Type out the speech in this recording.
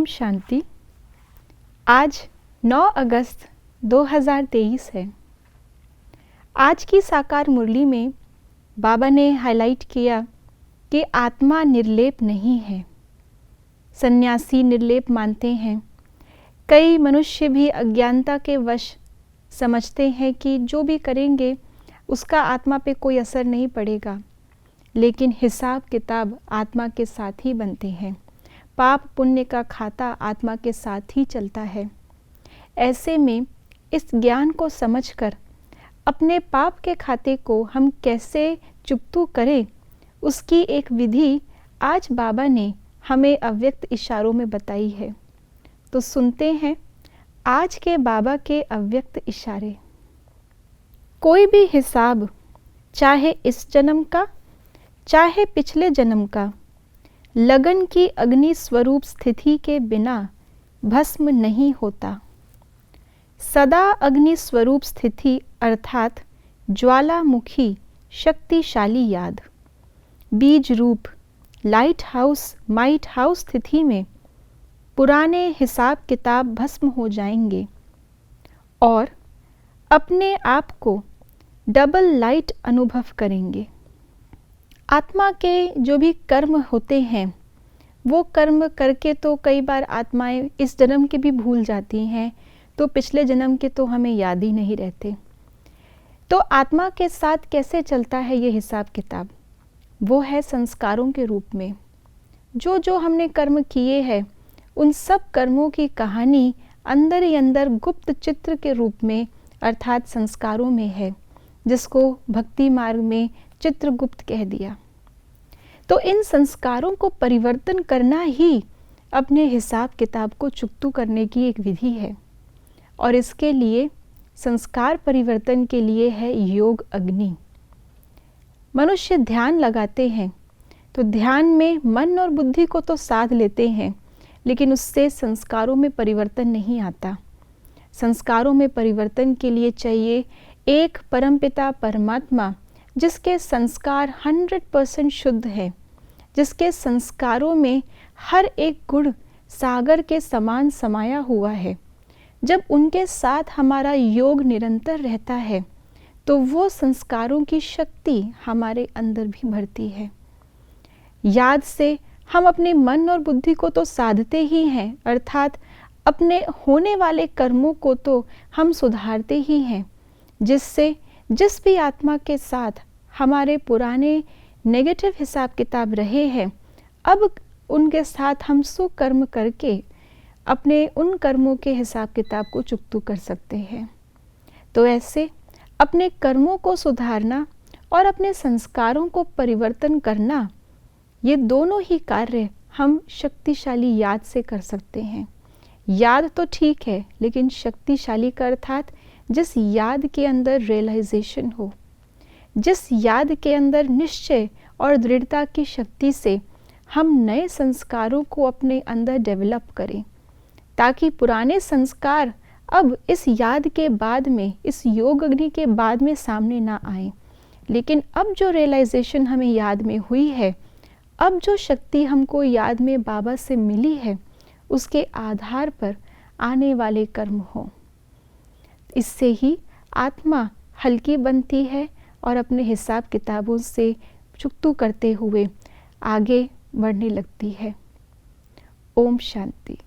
शांति। आज 9 अगस्त 2023 है। आज की साकार मुरली में बाबा ने हाईलाइट किया कि आत्मा निर्लेप नहीं है। सन्यासी निर्लेप मानते हैं। कई मनुष्य भी अज्ञानता के वश समझते हैं कि जो भी करेंगे उसका आत्मा पे कोई असर नहीं पड़ेगा, लेकिन हिसाब किताब आत्मा के साथ ही बनते हैं। पाप पुण्य का खाता आत्मा के साथ ही चलता है। ऐसे में इस ज्ञान को समझकर अपने पाप के खाते को हम कैसे चुकतू करें, उसकी एक विधि आज बाबा ने हमें अव्यक्त इशारों में बताई है। तो सुनते हैं आज के बाबा के अव्यक्त इशारे। कोई भी हिसाब, चाहे इस जन्म का चाहे पिछले जन्म का, लगन की अग्नि स्वरूप स्थिति के बिना भस्म नहीं होता। सदा अग्नि स्वरूप स्थिति अर्थात ज्वालामुखी शक्तिशाली याद, बीज रूप लाइट हाउस माइट हाउस स्थिति में पुराने हिसाब किताब भस्म हो जाएंगे और अपने आप को डबल लाइट अनुभव करेंगे। आत्मा के जो भी कर्म होते हैं वो कर्म करके तो कई बार आत्माएं इस जन्म के भी भूल जाती हैं, तो पिछले जन्म के तो हमें याद ही नहीं रहते। तो आत्मा के साथ कैसे चलता है ये हिसाब किताब? वो है संस्कारों के रूप में। जो जो हमने कर्म किए हैं उन सब कर्मों की कहानी अंदर ही अंदर गुप्त चित्र के रूप में अर्थात संस्कारों में है, जिसको भक्ति मार्ग में चित्रगुप्त कह दिया। तो इन संस्कारों को परिवर्तन करना ही अपने हिसाब किताब को चुकतू करने की एक विधि है। और इसके लिए संस्कार परिवर्तन के लिए है योग अग्नि। मनुष्य ध्यान लगाते हैं तो ध्यान में मन और बुद्धि को तो साध लेते हैं, लेकिन उससे संस्कारों में परिवर्तन नहीं आता। संस्कारों में परिवर्तन के लिए चाहिए एक परमपिता परमात्मा, जिसके संस्कार 100% शुद्ध है, जिसके संस्कारों में हर एक गुण सागर के समान समाया हुआ है। जब उनके साथ हमारा योग निरंतर रहता है तो वो संस्कारों की शक्ति हमारे अंदर भी भरती है। याद से हम अपने मन और बुद्धि को तो साधते ही हैं, अर्थात अपने होने वाले कर्मों को तो हम सुधारते ही हैं, जिससे जिस भी आत्मा के साथ हमारे पुराने नेगेटिव हिसाब किताब रहे हैं, अब उनके साथ हम सुकर्म करके अपने उन कर्मों के हिसाब किताब को चुकतू कर सकते हैं। तो ऐसे अपने कर्मों को सुधारना और अपने संस्कारों को परिवर्तन करना, ये दोनों ही कार्य हम शक्तिशाली याद से कर सकते हैं। याद तो ठीक है, लेकिन शक्तिशाली का अर्थात जिस याद के अंदर रियलाइजेशन हो, जिस याद के अंदर निश्चय और दृढ़ता की शक्ति से हम नए संस्कारों को अपने अंदर डेवलप करें, ताकि पुराने संस्कार अब इस याद के बाद में, इस योग अग्नि के बाद में सामने ना आए, लेकिन अब जो रियलाइजेशन हमें याद में हुई है, अब जो शक्ति हमको याद में बाबा से मिली है, उसके आधार पर आने वाले कर्म हो। इससे ही आत्मा हल्की बनती है और अपने हिसाब किताबों से चुकतू करते हुए आगे बढ़ने लगती है। ओम शांति।